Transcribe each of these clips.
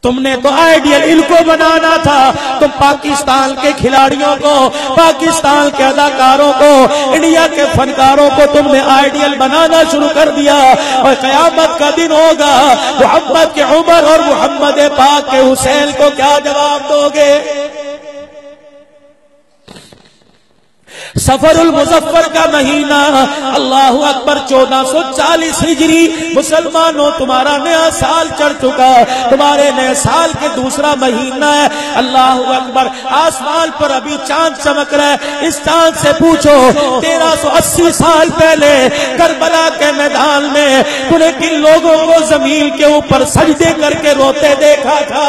تم نے تو آئیڈیل ان کو بنانا تھا. تم پاکستان کے کھلاڑیوں کو، پاکستان کے اداکاروں کو، انڈیا کے فنکاروں کو تم نے آئیڈیل بنانا شروع کر دیا. اور قیامت کا دن ہوگا، محمد کے عمر اور محمد پاک کے حسین کو کیا جواب دو گے؟ سفر المظفر کا مہینہ، اللہ اکبر، 1440 ہجری. مسلمانوں تمہارا نیا سال چڑھ چکا، تمہارے نئے سال کے دوسرا مہینہ ہے. اللہ اکبر، آسمان پر ابھی چاند چمک رہا ہے. اس چاند سے پوچھو 1380 سال پہلے کربلا کے میدان میں تو نے کن لوگوں کو زمین کے اوپر سجدے کر کے روتے دیکھا تھا؟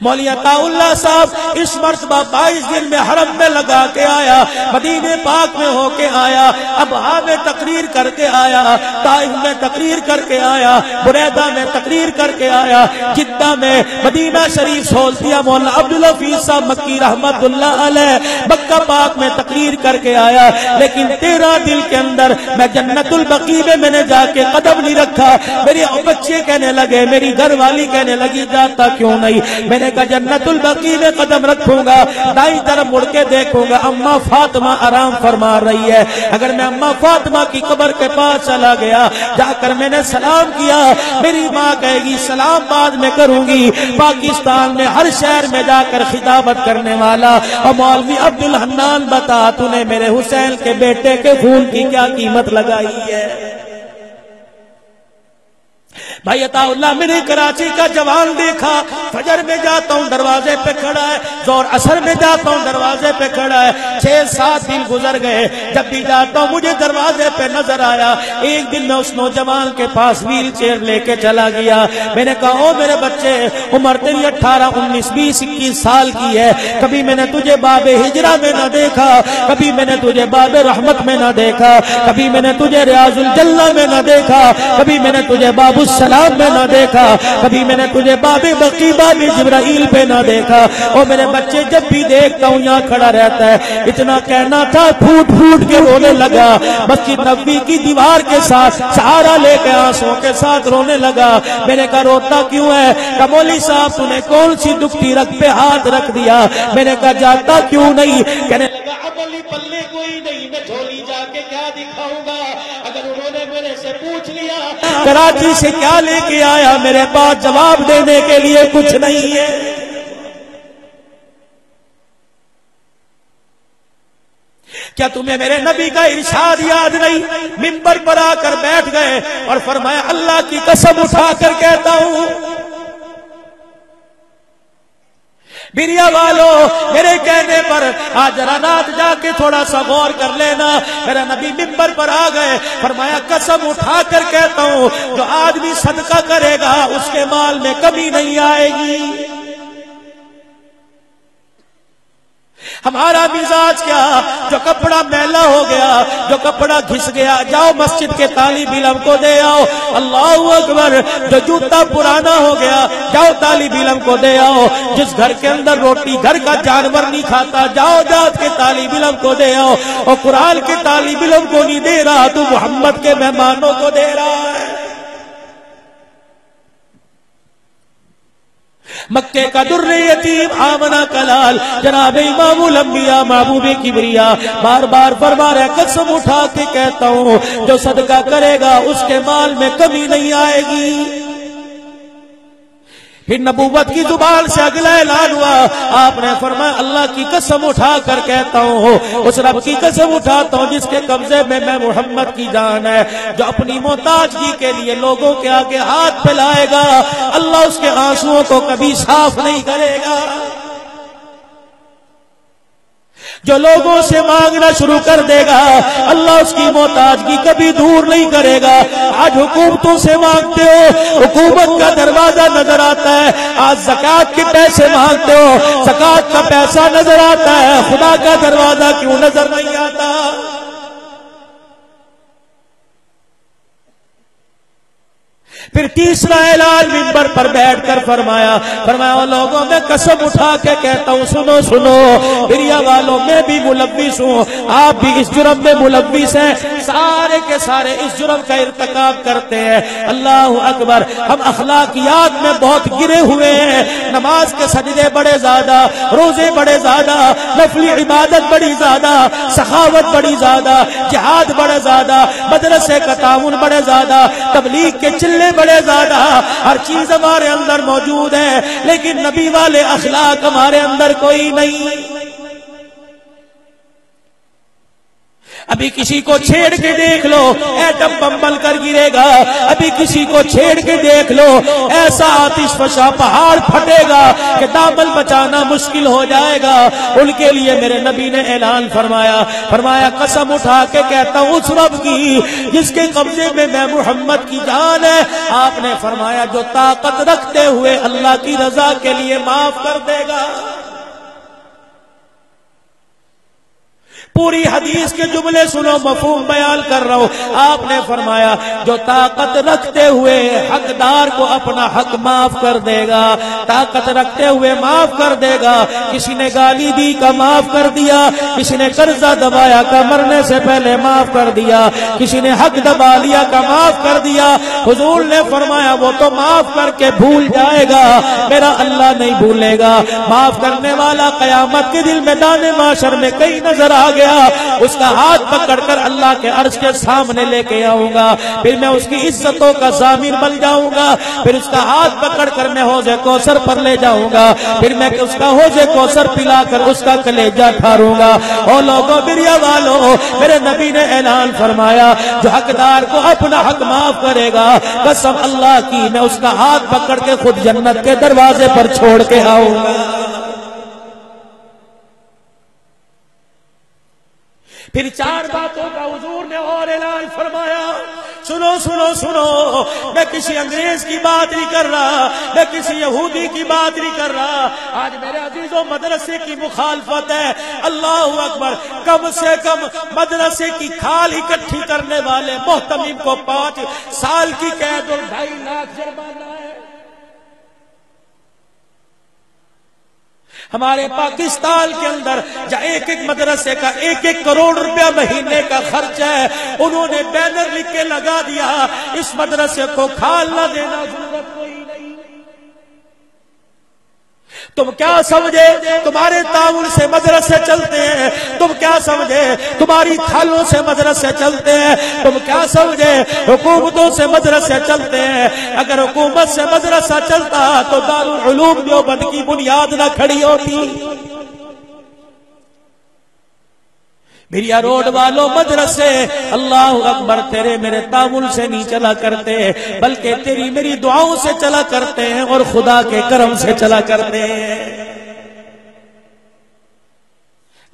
مولوی عطا اللہ صاحب اس مرتبہ 22 دن میں حرم میں لگا کے آیا، مدینے پاک میں ہو کے آیا، ابہا میں تقریر کر کے آیا، طائف میں تقریر کر کے آیا، بریدہ میں تقریر کر کے آیا، جدہ میں، مدینہ شریف سولتیا مولانا عبدالحفیظ صاحب مکی رحمت اللہ علیہ مکہ پاک میں تقریر کر کے آیا. لیکن 13 دل کے اندر میں جنت البقیع میں نے جا کے قدم نہیں رکھا. میرے بچے کہنے لگے، میری گھر والی کہنے لگی جاتا کیوں نہیں؟ میں نے کہا جنت البقیع میں قدم رکھوں گا، دائیں طرف مڑ کے دیکھوں گا اماں فاطمہ آرام فرما رہی ہے. اگر میں اماں فاطمہ کی قبر کے پاس چلا گیا، جا کر میں نے سلام کیا، میری ماں کہے گی سلام بعد میں کروں گی. پاکستان میں ہر شہر میں جا کر خطابت کرنے والا اور مولوی عبدالحنان، بتا تو نے میرے حسین کے بیٹے کے خون کی کیا قیمت لگائی ہے؟ بھائی عطا اللہ، میں نے کراچی کا جوان دیکھا، فجر میں جاتا ہوں دروازے پہ کھڑا ہے، ظہر عصر میں جاتا ہوں دروازے پہ کھڑا ہے. 6-7 دن گزر گئے، جب بھی جاتا ہوں مجھے دروازے پہ نظر آیا. ایک دن میں اس نوجوان کے پاس ویل چیئر لے کے چلا گیا. میں نے کہا او میرے بچے، عمر تیری 18 19 20 21 سال کی ہے، کبھی میں نے تجھے باب ہجرہ میں نہ دیکھا، کبھی میں نے تجھے باب رحمت میں نہ دیکھا، کبھی میں نے تجھے ریاض الجنہ میں نہ دیکھا، کبھی میں نے تجھے باب السلام میں نہ دیکھا، کبھی میں نے تجھے باب بقیع باب جبرائیل پہ نہ دیکھا. اور میرے بچے جب بھی دیکھتا ہوں یہاں کھڑا رہتا ہے. اتنا کہنا تھا، پھوٹ پھوٹ کے رونے لگا. مسجد نبوی کی دیوار کے ساتھ سہارا لے کے آنسوں کے ساتھ رونے لگا. میں نے کہا روتا کیوں ہے؟ کہ مولوی صاحب تو نے کون سی دکھتی رگ پہ ہاتھ رکھ دیا؟ میں نے کہا جاتا کیوں نہیں؟ کہنے لگا عملی پلے کوئی نہیں، میں جھولی جا کے کیا دکھاؤں گا؟ اگر انہوں نے میرے سے پوچھ لیا کراچی سے کیا لے کے آیا، میرے پاس جواب دینے کے لیے کچھ نہیں ہے. کیا تمہیں میرے نبی کا ارشاد یاد نہیں؟ منبر پر آ کر بیٹھ گئے اور فرمایا اللہ کی قسم اٹھا کر کہتا ہوں بریا والو، میرے کہنے پر آج رات جا کے تھوڑا سا غور کر لینا. میرا نبی منبر پر آ گئے، فرمایا قسم اٹھا کر کہتا ہوں جو آدمی صدقہ کرے گا اس کے مال میں کمی نہیں آئے گی. ہمارا مزاج کیا؟ جو کپڑا میلا ہو گیا، جو کپڑا گھس گیا، جاؤ مسجد کے طالب علم کو دے آؤ. اللہ اکبر. جو جوتا پرانا ہو گیا، جاؤ طالب علم کو دے آؤ. جس گھر کے اندر روٹی گھر کا جانور نہیں کھاتا، جاؤ جات کے طالب علم کو دے آؤ. اور قرآن کے طالب علم کو نہیں دے رہا تو محمد کے مہمانوں کو دے رہا ہے. مکے کا در یتیم آمنہ کلال جناب امام الانبیاء محبوب کبریا بار بار فرما رہے قسم اٹھا کے کہتا ہوں جو صدقہ کرے گا اس کے مال میں کمی نہیں آئے گی. پھر نبوت کی زبان سے اگلا اعلان ہوا، آپ نے فرمایا اللہ کی قسم اٹھا کر کہتا ہوں، اس رب کی قسم اٹھاتا ہوں جس کے قبضے میں محمد کی جان ہے، جو اپنی محتاجگی کے لیے لوگوں کے آگے ہاتھ پھیلائے گا اللہ اس کے آنسوؤں کو کبھی صاف نہیں کرے گا. جو لوگوں سے مانگنا شروع کر دے گا اللہ اس کی محتاجگی کبھی دور نہیں کرے گا. آج حکومتوں سے مانگتے ہو، حکومت کا دروازہ نظر آتا ہے. آج زکوٰۃ کے پیسے مانگتے ہو، زکوٰۃ کا پیسہ نظر آتا ہے، خدا کا دروازہ کیوں نظر نہیں آتا؟ پھر تیسرا اعلان منبر پر بیٹھ کر فرمایا لوگوں میں قسم اٹھا کے کہتا ہوں سنو سنو دریا والوں میں بھی ملوث ہوں، آپ بھی اس جرم میں ملوث ہیں، سارے کے سارے اس جرم کا ارتکاب کرتے ہیں۔ اللہ اکبر، ہم اخلاقیات میں بہت گرے ہوئے ہیں، نماز کے سجدے بڑے زیادہ، روزے بڑے زیادہ، نفلی عبادت بڑی زیادہ، سخاوت بڑی زیادہ، جہاد بڑے زیادہ، مدرسے کا تعاون بڑے زیادہ، تبلیغ کے چلے بڑے زیادہ، ہر چیز ہمارے اندر موجود ہے، لیکن نبی والے اخلاق ہمارے اندر کوئی نہیں۔ ابھی کسی کو چھیڑ کے دیکھ لو ایٹم بم بن کر گرے گا، ابھی کسی کو چھیڑ کے دیکھ لو ایسا آتش فشاں پہاڑ پھٹے گا کہ دامن بچانا مشکل ہو جائے گا۔ ان کے لیے میرے نبی نے اعلان فرمایا قسم اٹھا کے کہتا ہوں اس رب کی جس کے قبضے میں محمد کی جان ہے، آپ نے فرمایا جو طاقت رکھتے ہوئے اللہ کی رضا کے لیے معاف کر دے گا۔ پوری حدیث کے جملے سنو، مفہوم بیان کر رہا ہوں۔ آپ نے فرمایا جو طاقت رکھتے ہوئے حقدار کو اپنا حق معاف کر دے گا، طاقت رکھتے ہوئے معاف کر دے گا۔ کسی نے گالی دی کا معاف کر دیا، کسی نے قرضہ دبایا کا مرنے سے پہلے معاف کر دیا، کسی نے حق دبا لیا کا معاف کر دیا۔ حضور نے فرمایا وہ تو معاف کر کے بھول جائے گا، میرا اللہ نہیں بھولے گا۔ معاف کرنے والا قیامت کے دن میدان محشر میں کئی نظر آ گیا، اس کا ہاتھ پکڑ کر اللہ کے عرش کے سامنے لے کے آؤں گا، پھر میں اس کی عزتوں کا ضامن بن جاؤں گا، پھر اس کا ہاتھ پکڑ کر میں حوض کوثر پر لے جاؤں گا، پھر میں اس کا حوض کوثر پلا کر اس کا کلیجہ ٹھاروں گا۔ او لوگوں دریا والوں، میرے نبی نے اعلان فرمایا جو حقدار کو اپنا حق معاف کرے گا، قسم اللہ کی میں اس کا ہاتھ پکڑ کے خود جنت کے دروازے پر چھوڑ کے آؤں گا۔ پھر چار باتوں کا حضور نے اور اعلان فرمایا۔ سنو سنو سنو، میں کسی انگریز کی بات نہیں کر رہا، میں کسی یہودی کی بات نہیں کر رہا۔ آج میرے عزیزوں مدرسے کی مخالفت ہے، اللہ اکبر، کم سے کم مدرسے کی کھال اکٹھی کرنے والے محتمم کو 5 سال کی قید اور 2.5 لاکھ جرمانہ ہے۔ ہمارے پاکستان کے اندر جہاں ایک مدرسے کا 1 کروڑ روپیہ مہینے کا خرچ ہے، انہوں نے بینر لکھ کے لگا دیا اس مدرسے کو کھال نہ دینا ضرورت کوئی نہیں۔ تم کیا سمجھے تمہارے تعاون سے مدرسے چلتے ہیں؟ تم کیا سمجھے تمہاری کھالوں سے مدرسے چلتے ہیں؟ تم کیا سمجھے حکومتوں سے مدرسے چلتے ہیں؟ اگر حکومت سے مدرسہ چلتا تو دارالعلوم دیوبند کی بنیاد نہ کھڑی ہوتی۔ بھریا روڈ والوں مدرسے اللہ اکبر تیرے میرے تعاون سے نہیں چلا کرتے، بلکہ تیری میری دعاؤں سے چلا کرتے ہیں اور خدا کے کرم سے چلا کرتے ہیں۔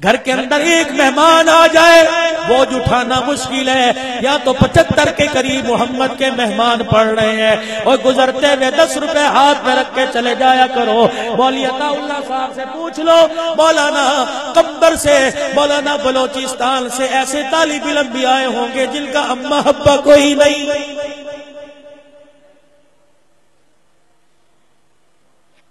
گھر کے اندر ایک مہمان آ جائے بوجھ اٹھانا مشکل ہے، یا تو 75 کے قریب محمد کے مہمان پڑھ رہے ہیں اور گزرتے ہوئے 10 روپے ہاتھ میں رکھ کے چلے جایا کرو۔ مولوی عطا اللہ صاحب سے پوچھ لو، مولانا قمبر سے، مولانا بلوچستان سے ایسے طالب علم بھی آئے ہوں گے جن کا اماں ابا کوئی نہیں۔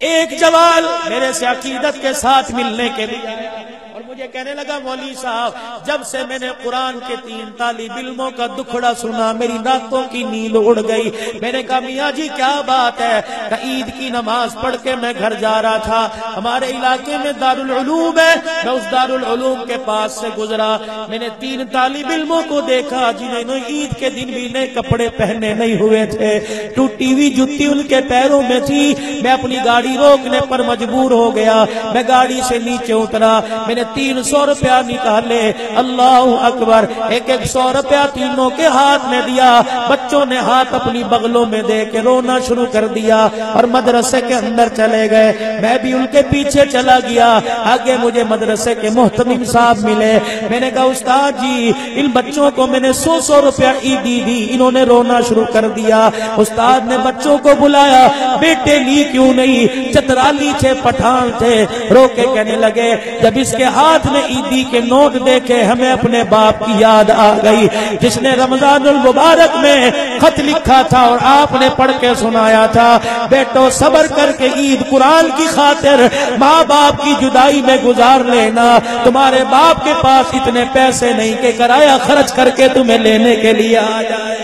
ایک جوان میرے سے عقیدت کے ساتھ ملنے کے لیے آیا اور مجھے کہنے لگا مولوی صاحب جب سے میں نے قرآن کے 3 طالب علموں کا دکھڑا سنا میری راتوں کی نیند اڑ گئی۔ میں نے کہا میاں جی کیا بات ہے؟ کہ عید کی نماز پڑھ کے میں گھر جا رہا تھا، ہمارے علاقے میں دارالعلوم ہے، میں اس دارالعلوم کے پاس سے گزرا، میں نے 3 طالب علموں کو دیکھا جنہوں عید کے دن بھی نئے کپڑے پہنے نہیں ہوئے تھے، ٹوٹی ہوئی جوتی ان کے پیروں میں تھی۔ میں اپنی گاڑی روکنے پر مجبور ہو گیا، میں گاڑی سے نیچے اترا، میں نے 300 روپیہ نکالے، اللہ اکبر، 100 روپیہ تینوں کے ہاتھ میں دیا۔ بچوں نے ہاتھ اپنی بغلوں میں دے کے رونا شروع کر دیا اور مدرسے کے اندر چلے گئے۔ میں بھی ان کے پیچھے چلا گیا، آگے مجھے مدرسے کے محتمم صاحب ملے۔ میں نے کہا استاد جی ان بچوں کو میں نے 100 روپیہ عیدی دی، انہوں نے رونا شروع کر دیا۔ استاد نے بچوں کو بلایا، بیٹے لی کیوں نہیں؟ چترالی تھے، پٹھان تھے، رو کے کہنے لگے جب اس کے ہاتھ ہاتھ میں عیدی کے نوٹ دیکھے ہمیں اپنے باپ کی یاد آ گئی جس نے رمضان المبارک میں خط لکھا تھا اور آپ نے پڑھ کے سنایا تھا، بیٹو صبر کر کے عید قرآن کی خاطر ماں باپ کی جدائی میں گزار لینا، تمہارے باپ کے پاس اتنے پیسے نہیں کہ کرایہ خرچ کر کے تمہیں لینے کے لیے آ جائے۔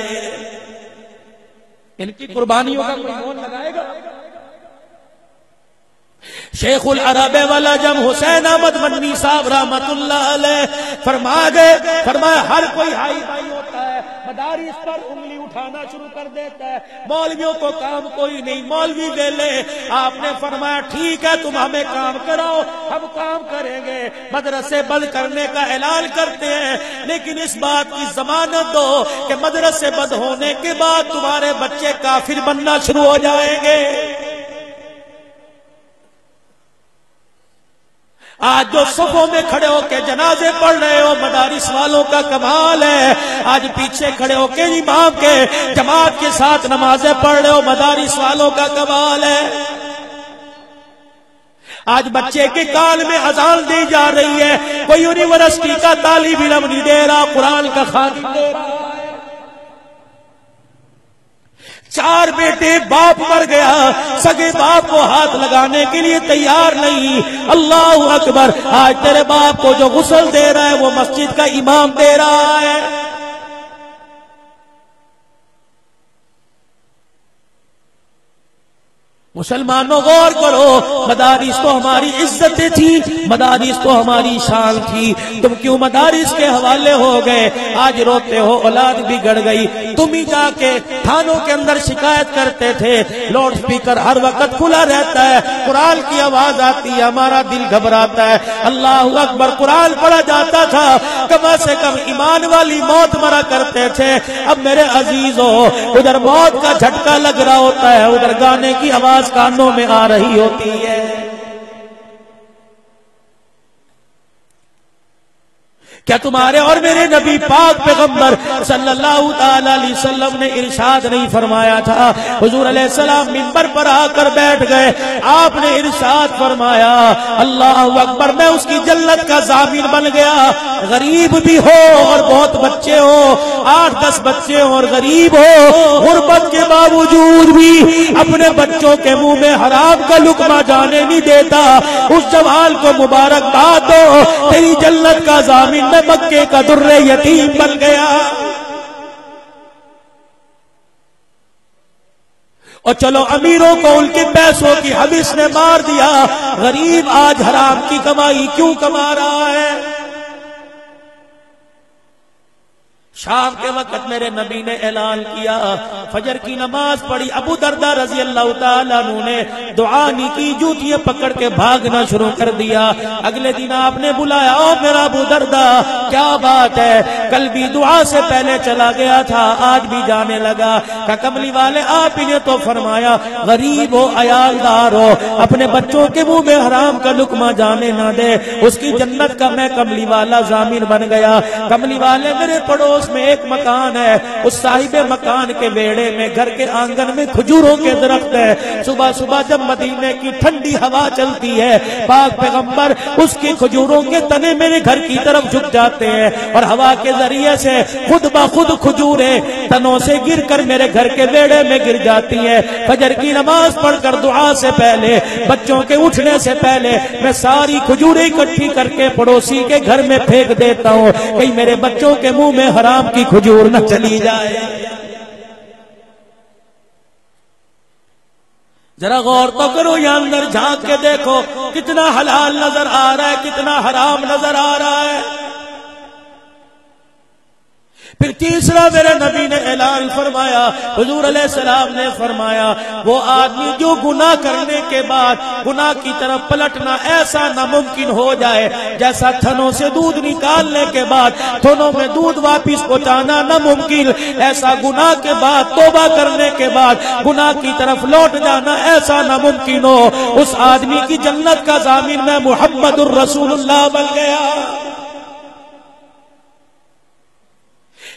ان کی قربانیوں کا کوئی مول لگائے گا؟ شیخ العرب والعجم حسین احمد مدنی صاحب رحمت اللہ علیہ فرمایا ہر کوئی ہائی بھائی ہوتا ہے، مدارس پر انگلی اٹھانا شروع کر دیتا ہے، مولویوں کو کام کوئی نہیں، مولوی ویلے۔ آپ نے فرمایا ٹھیک ہے تم ہمیں کام کراؤ، ہم کام کریں گے، مدرسے بند کرنے کا اعلان کرتے ہیں، لیکن اس بات کی ضمانت دو کہ مدرسے بند ہونے کے بعد تمہارے بچے کافر بننا شروع ہو جائیں گے۔ آج جو صفوں میں کھڑے ہو کے جنازے پڑھ رہے ہو مدارس والوں کا کمال ہے، آج پیچھے کھڑے ہو کے امام کے جماعت کے ساتھ نمازیں پڑھ رہے ہو مدارس والوں کا کمال ہے۔ آج بچے کے کان میں اذان دی جا رہی ہے، کوئی یونیورسٹی کا طالب علم نہیں دے رہا، قرآن کا خادم دے رہا ہے۔ 4 بیٹے، باپ مر گیا، سگے باپ کو ہاتھ لگانے کے لیے تیار نہیں۔ اللہ اکبر، آج تیرے باپ کو جو غسل دے رہا ہے وہ مسجد کا امام دے رہا ہے۔ مسلمانوں غور کرو، مدارس تو ہماری عزتیں تھی، مدارس تو ہماری شان تھی، تم کیوں مدارس کے حوالے ہو گئے؟ آج روتے ہو، اولاد بگڑ گئی۔ تم ہی جا کے تھانوں کے اندر شکایت کرتے تھے، لاؤڈ سپیکر ہر وقت کھلا رہتا ہے، قرآن کی آواز آتی ہے، ہمارا دل گھبراتا ہے۔ اللہ اکبر، قرآن پڑھا جاتا تھا، کم سے کم ایمان والی موت مرا کرتے تھے۔ اب میرے عزیزو، ادھر موت کا جھٹکا لگ رہا ہوتا ہے، ادھر گانے کی آواز کانوں میں آ رہی ہوتی ہے۔ کیا تمہارے اور میرے نبی پاک پیغمبر صلی اللہ تعالی علیہ وسلم نے ارشاد نہیں فرمایا تھا؟ حضور علیہ السلام منبر پر آ کر بیٹھ گئے، آپ نے ارشاد فرمایا اللہ اکبر، میں اس کی جنت کا ضامن بن گیا۔ غریب بھی ہو اور بہت بچے ہو، 8-10 بچے ہو اور غریب ہو، غربت کے باوجود بھی اپنے بچوں کے منہ میں حرام کا لقمہ جانے نہیں دیتا، اس جوان کو مبارکباد دو، تیری جنت کا ضامن میں مکے کا در یتیم بن گیا۔ اور چلو امیروں کو ان کے پیسوں کی حبس نے مار دیا، غریب آج حرام کی کمائی کیوں کما رہا ہے؟ شام کے وقت میرے نبی نے اعلان کیا، فجر کی نماز پڑھی، ابو درداء رضی اللہ تعالیٰ عنہ نے دعا نہیں کی، جوتیاں پکڑ کے بھاگنا شروع کر دیا۔ اگلے دن آپ نے بلایا، او میرا ابو درداء کیا بات ہے؟ کل بھی دعا سے پہلے چلا گیا تھا، آج بھی جانے لگا۔ کہ کملی والے آپ ہی نے تو فرمایا غریب ہو، عیالدار ہو، اپنے بچوں کے منہ میں حرام کا لقمہ جانے نہ دے، اس کی جنت کا میں کملی والا ضامن بن گیا۔ کملی والے میرے پڑوس میں ایک مکان ہے، اس صاحب مکان کے بیڑے میں گھر کے آنگن میں کھجوروں کے درخت ہے۔ صبح صبح جب مدینے کی ٹھنڈی ہوا چلتی ہے، پاک پیغمبر اس کی کھجوروں کے تنے میرے گھر کی طرف جھک جاتے ہیں اور ہوا کے ذریعے سے خود بخود کھجوریں تنوں سے گر کر میرے گھر کے بیڑے میں گر جاتی ہیں۔ فجر کی نماز پڑھ کر دعا سے پہلے، بچوں کے اٹھنے سے پہلے میں ساری کھجوریں اکٹھی کر کے پڑوسی کے گھر میں پھینک دیتا ہوں، کہیں میرے بچوں کے منہ میں حرام کی کھجور نہ چلی جائے۔ ذرا غور تو کرو، یا اندر جھانک کے دیکھو کتنا حلال نظر آ رہا ہے، کتنا حرام نظر آ رہا ہے۔ پھر تیسرا میرے نبی نے اعلان فرمایا، حضور علیہ السلام نے فرمایا وہ آدمی جو گناہ کرنے کے بعد گناہ کی طرف پلٹنا ایسا ناممکن ہو جائے جیسا تھنوں سے دودھ نکالنے کے بعد تھنوں میں دودھ واپس پہنچانا ناممکن، ایسا گناہ کے بعد توبہ کرنے کے بعد گناہ کی طرف لوٹ جانا ایسا ناممکن ہو، اس آدمی کی جنت کا ضامن میں محمد الرسول اللہ بن گیا۔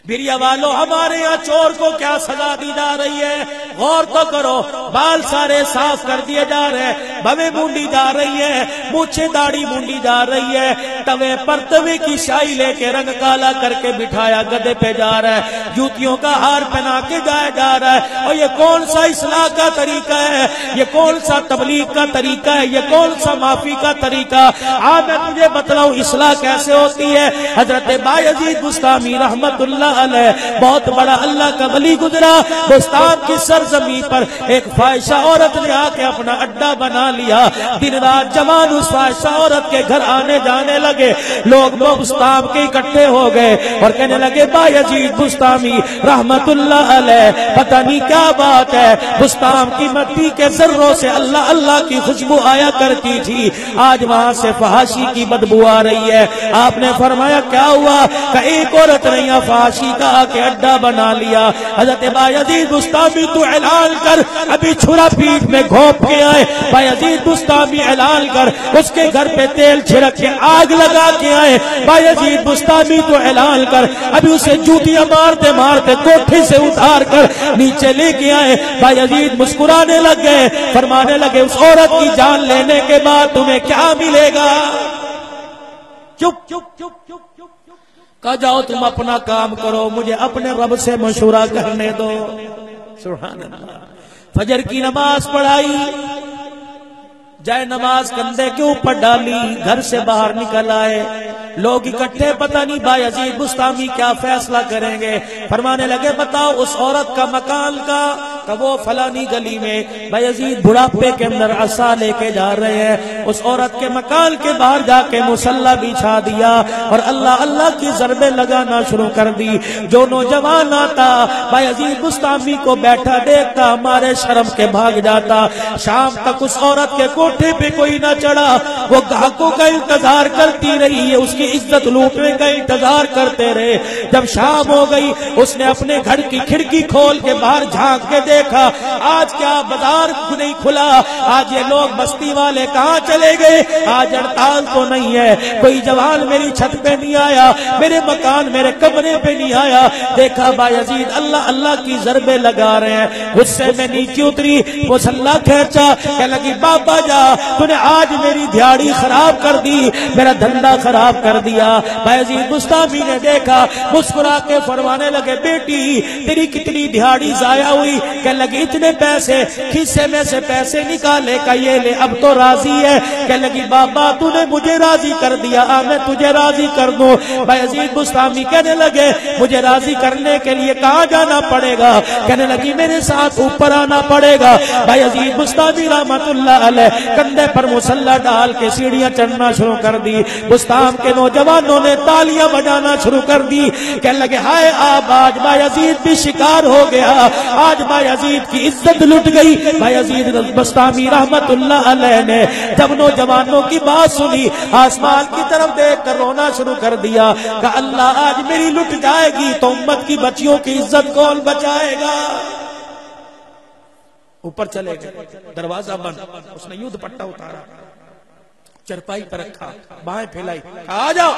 بیریا والوں، ہمارے یہاں چور کو کیا سزا دی جا رہی ہے؟ غور تو کرو، بال سارے صاف کر دیے جا رہے ہیں، بھویں مونڈی جا رہی ہے، مونچھیں داڑھی مونڈی جا رہی ہے، توے پر توے کی شائی لے کے رنگ کالا کر کے بٹھایا گدے پہ جا رہا ہے، جوتیوں کا ہار پہنا کے جایا جا رہا ہے۔ اور یہ کون سا اصلاح کا طریقہ ہے؟ یہ کون سا تبلیغ کا طریقہ ہے؟ یہ کون سا معافی کا طریقہ؟ میں تجھے بتلاؤں اصلاح کیسے ہوتی ہے۔ حضرت بایزید بسطامی رحمت اللہ علیہ بہت بڑا اللہ کا ولی گزرا، بستان کی سرزمین پر ایک فاحشہ عورت نے آ کے اپنا اڈا بنا لیا، دن رات جوان اس فاحشہ عورت کے گھر آنے جانے لگے، لوگ بستان کے اکٹھے ہو گئے اور کہنے لگے بایزید بسطامی رحمت اللہ علیہ پتہ نہیں کیا بات ہے، بستان کی مٹی کے ذروں سے اللہ اللہ کی خوشبو آیا کرتی تھی، آج وہاں سے فحاشی کی بدبو آ رہی ہے۔ آپ نے فرمایا کیا ہوا؟ کہ ایک عورت نے یہاں فحاشی کا آ کے اڈا بنا لیا۔ حضرت بایزید بسطامی تو اعلان کر، ابھی چھرا پیٹ میں گھونپ کے آئے، بایزید بسطامی اعلان کر، اس کے گھر پہ تیل چھڑک کے آگ لگا کے آئے، بایزید بسطامی تو اعلان کر، ابھی اسے جوتیاں مارتے مارتے کوٹھی سے اتار کر نیچے لے کے آئے۔ بایزید مسکرانے لگ گئے، فرمانے لگے اس عورت کی جان لینے کے بعد تمہیں کیا ملے گا؟ چپ چپ چپ چپ کہا جاؤ تم اپنا کام کرو، مجھے اپنے رب سے مشورہ کرنے دو۔ سبحان اللہ۔ فجر کی نماز پڑھائی، جائے نماز کندھے کے اوپر ڈالی، گھر سے باہر نکل آئے، لوگ اکٹھے، پتہ نہیں بایزید بسطامی کیا فیصلہ کریں گے۔ فرمانے لگے بتاؤ اس عورت کا مکان کا، کہ وہ فلانی گلی میں، بایزید بڑھاپے کے اندر عصا لے کے جا رہے ہیں، اس عورت کے مکان کے باہر جا کے مصلی بچھا دیا اور اللہ اللہ کی ضربیں لگانا شروع کر دی۔ جو نوجوان آتا بایزید بسطامی کو بیٹھا دیکھتا ہمارے شرم کے بھاگ جاتا۔ شام تک اس عورت کے کوٹھے پہ کوئی نہ چڑھا، وہ گاہکوں کا انتظار کرتی رہی ہے، اس کی عزت لوٹنے کا انتظار کرتے رہے۔ جب شام ہو گئی اس نے اپنے گھر کی کھڑکی کھول کے باہر جھانک کے دیکھا، آج کیا بازار نہیں کھلا، آج یہ لوگ بستی والے کہاں چلے گئے، آج ہڑتال تو نہیں ہے، کوئی جوان میری چھت پہ نہیں آیا، میرے مکان میرے کمرے پہ نہیں آیا۔ دیکھا بایزید اللہ اللہ کی ضربیں لگا رہے ہیں، غصے میں نیچے اتری، مصلی کھینچا، کہنے لگی بابا جا تو نے آج میری دیہڑی خراب کر دی، میرا دھندا خراب کر دیا۔ بایزید بسطامی نے دیکھا، مسکرا کے فرمانے لگے بیٹی تیری کتنی دیہڑی ضائع ہوئی؟ کہنے لگی اتنے پیسے، کھیسے میں سے پیسے نکالے کا یہ لے، اب تو راضی ہے؟ کہنے لگی بابا تو نے مجھے راضی کر دیا، میں تجھے راضی کر دوں۔ بایزید بسطامی کہنے لگے مجھے راضی کرنے کے لیے کہاں جانا پڑے گا؟ کہنے لگی میرے ساتھ اوپر آنا پڑے گا۔ بایزید بسطامی رحمت اللہ علیہ کندھے پر مصلی ڈال کے سیڑھیاں چڑھنا شروع کر دی۔ بستان کے نوجوانوں نے تالیاں بجانا شروع کر دی، کہنے لگے ہائے آج بایزید بھی شکار ہو گیا، آج بایزید کی عزت لٹ گئی۔ بایزید بسطامی رحمت اللہ علیہ نے جب نوجوانوں کی بات سنی، آسمان کی طرف دیکھ کر رونا شروع کر دیا کہ اللہ آج میری لٹ جائے گی تو امت کی بچیوں کی عزت کون بچائے گا؟ اوپر چلے گئے، دروازہ بند، اس نے یوں دوپٹہ اتارا، چرپائی پر رکھا، بائیں پھیلائی، آ جاؤ۔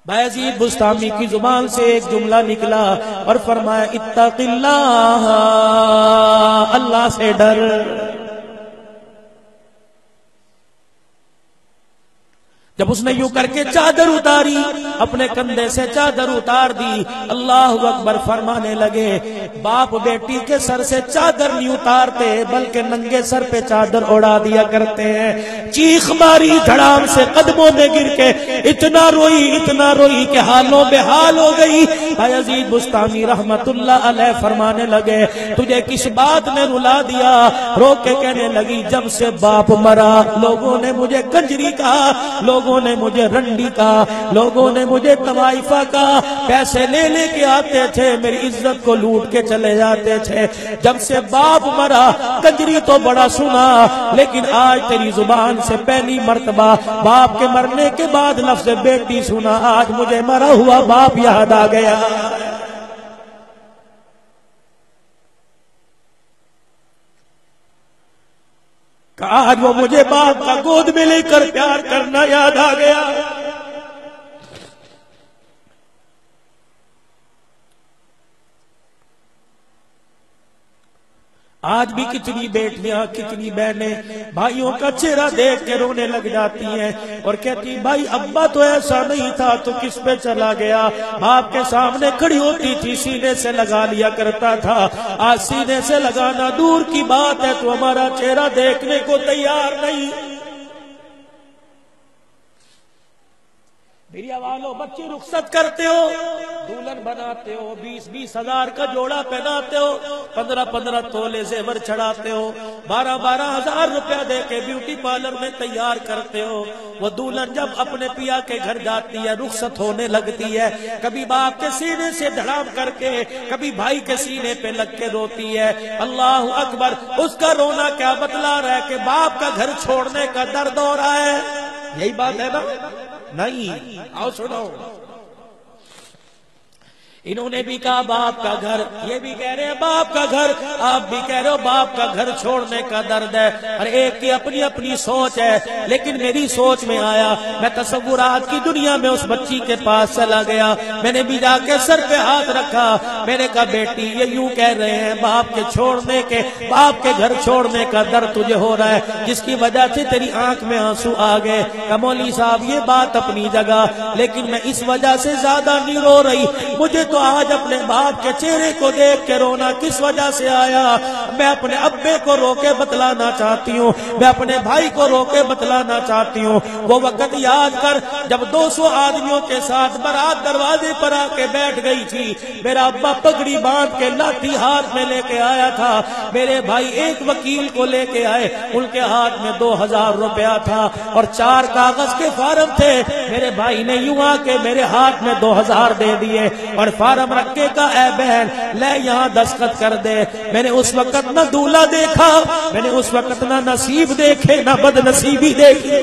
بایزید بسطامی کی زبان سے ایک جملہ نکلا اور فرمایا اتق اللہ، اللہ سے ڈر۔ جب اس نے یوں کر کے چادر اتاری، اپنے کندھے سے چادر اتار دی، اللہ اکبر فرمانے لگے باپ بیٹی کے سر سے چادر نہیں اتارتے بلکہ ننگے سر پہ چادر اڑا دیا کرتے ہیں۔ چیخ ماری، دھڑام سے قدموں میں گر کے اتنا روئی کہ حالوں بے حال ہو گئی۔ بایزید بسطامی رحمت اللہ علیہ فرمانے لگے تجھے کس بات نے رلا دیا؟ رو کے کہنے لگی جب سے باپ مرا لوگوں نے مجھے کنجری کہا، لوگوں نے مجھے رنڈی کہا، لوگوں نے مجھے طوائفہ کہا، پیسے لے لے کے آتے تھے، میری عزت کو لوٹ کے چلے جاتے تھے۔ جب سے باپ مرا کنجری تو بڑا سنا، لیکن آج تیری زبان سے پہلی مرتبہ باپ کے مرنے کے بعد لفظ بیٹی سنا، آج مجھے مرا ہوا باپ یاد آ گیا۔ آج وہ مجھے باپ کا گود میں لے کر پیار کرنا یاد آ گیا۔ آج بھی کتنی بیٹیاں کتنی بہنیں بھائیوں کا چہرہ دیکھ کے رونے لگ جاتی ہیں اور کہتی بھائی ابا تو ایسا نہیں تھا تو کس پہ چلا گیا، باپ کے سامنے کھڑی ہوتی تھی سینے سے لگا لیا کرتا تھا، آج سینے سے لگانا دور کی بات ہے تو ہمارا چہرہ دیکھنے کو تیار نہیں۔ میری والو بچی رخصت کرتے ہو، دلہن بناتے ہو، 20-20 ہزار کا جوڑا پہناتے ہو، 15-15 تولے زیور چڑھاتے ہو، 12-12 ہزار روپیہ دے کے بیوٹی پارلر میں تیار کرتے ہو۔ وہ دلہن جب اپنے پیا کے گھر جاتی ہے رخصت ہونے لگتی ہے، کبھی باپ کے سینے سے دھڑام کر کے کبھی بھائی کے سینے پہ لگ کے روتی ہے۔ اللہ اکبر، اس کا رونا کیا بتلا رہا ہے کہ باپ کا گھر چھوڑنے کا درد ہو رہا ہے؟ یہی بات ہے نا؟ نہیں، آؤ سنو، انہوں نے بھی کہا باپ کا گھر، یہ بھی کہہ رہے ہیں باپ کا گھر، آپ بھی کہہ رہے ہو باپ کا گھر چھوڑنے کا درد ہے، ہر ایک کی اپنی اپنی سوچ ہے۔ لیکن میری سوچ میں آیا، میں تصورات کی دنیا میں اس بچی کے پاس چلا گیا، میں نے بھی جا کے سر پہ ہاتھ رکھا، میں نے کہا بیٹی یہ یوں کہہ رہے ہیں باپ کے چھوڑنے کے، باپ کے گھر چھوڑنے کا درد تجھے ہو رہا ہے جس کی وجہ سے تیری آنکھ میں آنسو آ گئے۔ کہ مولوی صاحب یہ بات اپنی جگہ، لیکن میں اس وجہ سے زیادہ نہیں رو رہی، مجھے تو آج اپنے باپ کے چہرے کو دیکھ کے رونا کس وجہ سے آیا؟ میں اپنے ابے کو رو کے بتلانا چاہتی ہوں، میں اپنے بھائی کو رو کے بتلانا چاہتی ہوں۔ وہ وقت یاد کر جب 200 آدمیوں کے ساتھ بارات دروازے پر آ کے بیٹھ گئی تھی، میرا ابا پگڑی باندھ کے لاٹھی ہاتھ میں لے کے آیا تھا، میرے بھائی ایک وکیل کو لے کے آئے، ان کے ہاتھ میں 2000 روپیہ تھا اور 4 کاغذ کے فارم تھے، میرے بھائی نے یوں آ کے میرے ہاتھ میں 2000 دے دیے اور فارم رکھے کا اے بہن لے یہاں دستخط کر دے۔ میں نے اس وقت نہ دولہا دیکھا، میں نے اس وقت نہ نصیب دیکھے نہ بد نصیبی دیکھی،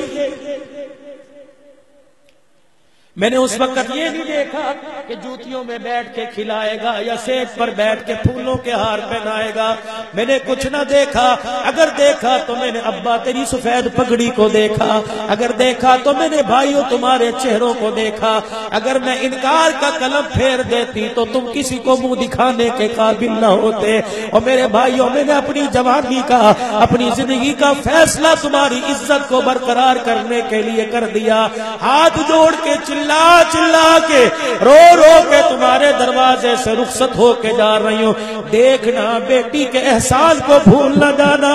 میں نے اس وقت یہ نہیں دیکھا کہ جوتیوں میں بیٹھ کے کھلائے گا یا سیٹ پر بیٹھ کے پھولوں کے ہار پہنائے گا، میں نے کچھ نہ دیکھا۔ اگر دیکھا تو میں نے ابا تیری سفید پگڑی کو دیکھا، اگر دیکھا تو میں نے بھائیوں تمہارے چہروں کو دیکھا۔ اگر میں انکار کا قلم پھیر دیتی تو تم کسی کو منہ دکھانے کے قابل نہ ہوتے۔ اور میرے بھائیوں میں نے اپنی جوانی کا، اپنی زندگی کا فیصلہ تمہاری عزت کو برقرار کرنے کے لیے کر دیا۔ ہاتھ جوڑ کے چلا کے رو رو کے تمہارے دروازے سے رخصت ہو کے جا رہی ہوں۔ دیکھنا بیٹی کے احسان کو بھول نہ جانا،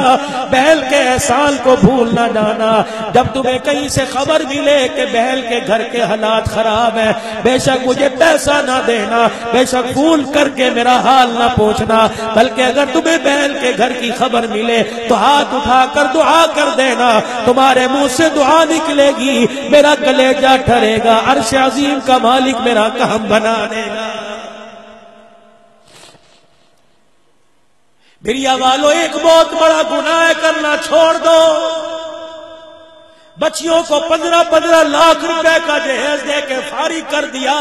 بہل کے احسان کو بھول نہ جانا۔ جب تمہیں کہیں سے خبر ملے کہ بہل کے گھر کے حالات خراب ہیں، بے شک مجھے پیسہ نہ دینا، بے شک فون کر کے میرا حال نہ پوچھنا، بلکہ اگر تمہیں بہل کے گھر کی خبر ملے تو ہاتھ اٹھا کر دعا کر دینا، تمہارے منہ سے دعا نکلے گی، میرا کلیجہ ٹھرے گا، عرش عظیم کا مالک میرا کام بنا دے گا۔ بریا والو ایک بہت بڑا گناہ کرنا چھوڑ دو، بچیوں کو 15-15 لاکھ روپے کا جہیز دے کے فارغ کر دیا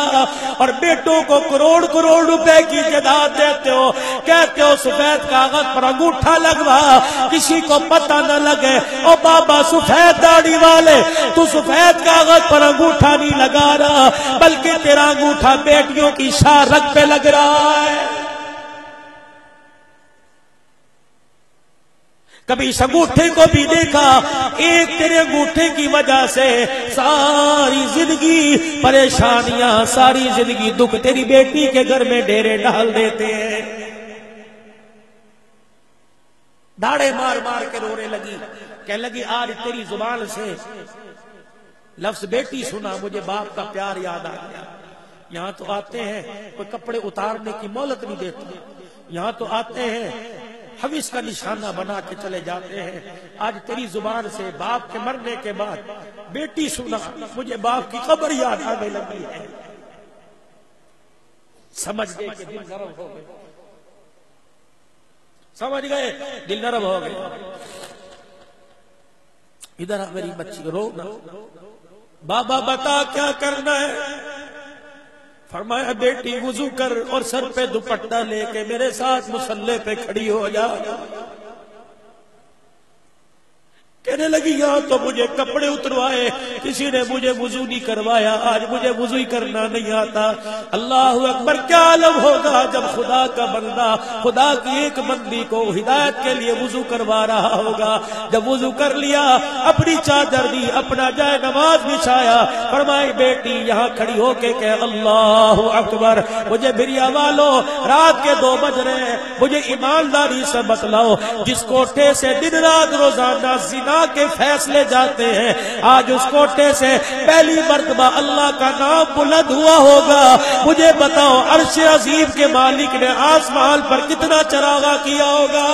اور بیٹوں کو کروڑ کروڑ روپے کی جائیداد دیتے ہو، کہتے ہو سفید کاغذ پر انگوٹھا لگوا کسی کو پتہ نہ لگے۔ او بابا سفید داڑھی والے، تو سفید کاغذ پر انگوٹھا نہیں لگا رہا بلکہ تیرا انگوٹھا بیٹیوں کی شارک پہ لگ رہا ہے۔ کبھی اس انگوٹھے کو بھی دیکھا، ایک تیرے انگوٹھے کی وجہ سے ساری زندگی پریشانیاں، ساری زندگی دکھ تیری بیٹی کے گھر میں ڈیرے ڈال دیتے ہیں۔ داڑے مار مار کے رونے لگی، کہنے لگی آج تیری زبان سے لفظ بیٹی سنا مجھے باپ کا پیار یاد آ گیا۔ یہاں تو آتے ہیں کوئی کپڑے اتارنے کی مہلت نہیں دیتے، یہاں تو آتے ہیں حوث کا نشانہ بنا کے چلے جاتے ہیں۔ آج تیری زبان سے باپ کے مرنے کے بعد بیٹی سنا مجھے باپ کی قبر یاد آنے لگی ہے۔ سمجھ گئے کہ دل نرم ہو گئے، سمجھ گئے دل نرم ہو گئے۔ ادھر میری بچی رو نہ، بابا بتا کیا کرنا ہے؟ فرمایا بیٹی وضو کر اور سر پہ دوپٹہ لے کے میرے ساتھ مصلی پہ کھڑی ہو جا۔ کہنے لگی یہاں تو مجھے کپڑے اتروائے، کسی نے مجھے وضو نہیں کروایا، آج مجھے وضو ہی کرنا نہیں آتا۔ اللہ اکبر، کیا عالم ہوگا جب خدا کا بندہ خدا کی ایک بندی کو ہدایت کے لیے وضو کروا رہا ہوگا۔ جب وضو کر لیا، اپنی چادر دی، اپنا جائے نماز بچھایا، فرمائی بیٹی یہاں کھڑی ہو کے کہ اللہ اکبر۔ مجھے بھریا والو، رات کے 2 بج رہے ہیں، مجھے ایمانداری سے بتلاؤ، جس کوٹھے سے دن رات روزانہ زنا کے فیصلے جاتے ہیں، آج اس کوٹھے سے پہلی مرتبہ اللہ کا نام بلند ہوا ہوگا، مجھے بتاؤ عرش عظیم کے مالک نے آسمان پر کتنا چراغا کیا ہوگا۔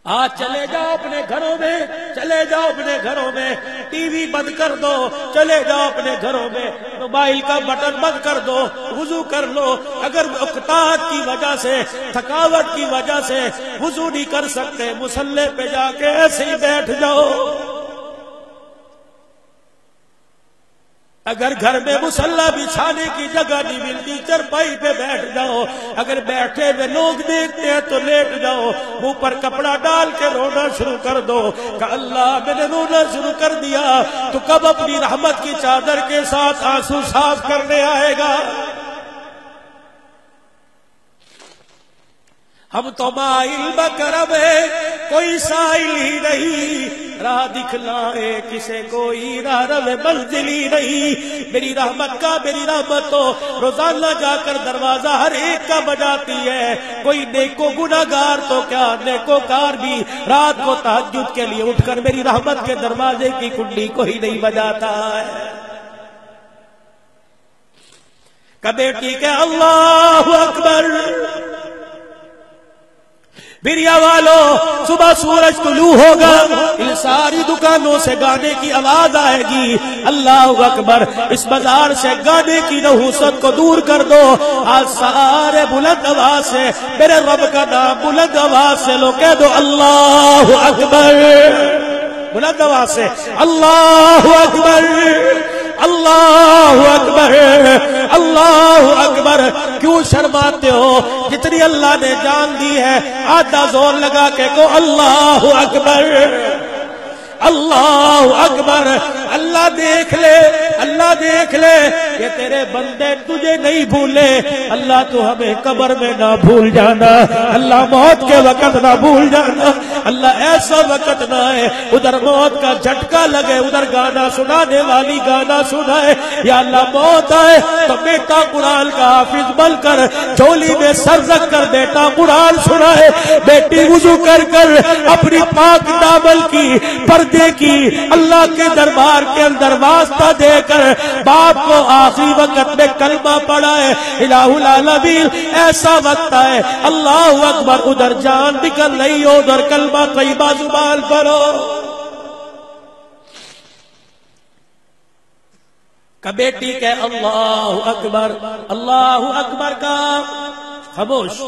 آج چلے جاؤ اپنے گھروں میں، چلے جاؤ اپنے گھروں میں، ٹی وی بند کر دو، چلے جاؤ اپنے گھروں میں، موبائل کا بٹن بند کر دو، وضو کر لو۔ اگر اکتاہٹ کی وجہ سے، تھکاوٹ کی وجہ سے وضو نہیں کر سکتے، مصلی پہ جا کے ایسے ہی بیٹھ جاؤ۔ اگر گھر میں مصلی بچھانے کی جگہ نہیں ملتی، چرپائی پہ بیٹھ جاؤ۔ اگر بیٹھے ہوئے لوگ دیکھتے ہیں تو لیٹ جاؤ، منہ پر کپڑا ڈال کے رونا شروع کر دو کہ اللہ میں نے رونا شروع کر دیا، تو کب اپنی رحمت کی چادر کے ساتھ آنسو صاف کرنے آئے گا؟ ہم تو مائل بکرم ہے، کوئی سائل ہی نہیں، راہ دکھلائے کسے کوئی راہ رو منزل ہی نہیں۔ میری رحمت تو روزانہ جا کر دروازہ ہر ایک کا بجاتی ہے، کوئی نیکو گناہگار تو کیا نیکوکار بھی رات کو تہجد کے لیے اٹھ کر میری رحمت کے دروازے کی کنڈی کو ہی نہیں بجاتا ہے۔ کہ بیٹی کہ اللہ اکبر، بریا والو، صبح سورج طلوع ہوگا، ان ساری دکانوں سے گانے کی آواز آئے گی، اللہ اکبر۔ اس بازار سے گانے کی نحوست کو دور کر دو، آج سارے بلند آواز سے میرے رب کا نام بلند آواز سے لو، کہہ دو اللہ اکبر، بلند آواز سے اللہ اکبر، اللہ اکبر، اللہ اکبر۔ کیوں شرماتے ہو؟ جتنی اللہ نے جان دی ہے آدھا زور لگا کے کو اللہ اکبر، اللہ اکبر۔ اللہ دیکھ لے، اللہ دیکھ لے، یہ تیرے بندے تجھے نہیں بھولے، اللہ تو ہمیں قبر میں نہ بھول جانا، اللہ موت کے وقت نہ بھول جانا، اللہ ایسا وقت نہ ہے ادھر موت کا جھٹکا لگے، ادھر گانا سنانے والی گانا سنائے، یا اللہ موت آئے تو بیٹا قرآن کا حافظ بن کر جھولی میں سر رکھ کر بیٹا قرآن سنائے، بیٹی وضو کر کر اپنی پاک دامن کی پردے کی اللہ کے دربار کے اندر واسطہ دے کر باپ کو آخری وقت میں کلمہ پڑھا ہے، الہ العالمین ایسا وقت ہے اللہ اکبر، ادھر جان نکل رہی ہو، ادھر کلمہ طیبہ زبان پڑھو۔ کہ بیٹی کہ اللہ اکبر، اللہ اکبر کا خاموش،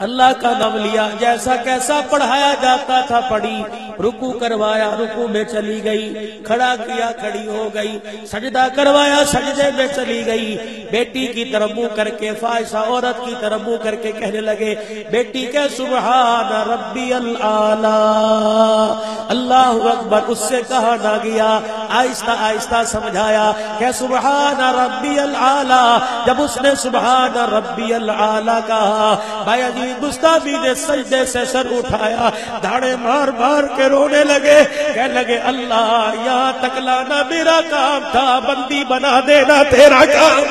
اللہ کا نام لیا، جیسا کیسا پڑھایا جاتا تھا پڑھی، رکوع کروایا رکوع میں چلی گئی، کھڑا کیا کھڑی ہو گئی، سجدہ کروایا سجدے میں چلی گئی، بیٹی کی طرف منہ کر کے فاحشہ عورت کی طرف منہ کر کے کہنے لگے، بیٹی کہ سبحان ربی العالی، اللہ اکبر۔ اس سے کہا نہ گیا، آہستہ آہستہ سمجھایا کہ سبحان ربی العالی۔ جب اس نے سبحان ربی العالی کہا، بھائی مستعفی نے سجدے سے سر اٹھایا، دھاڑے مار مار کے رونے لگے، کہنے لگے اللہ یہاں تک لانا میرا کام تھا، بندی بنا دینا تیرا کام۔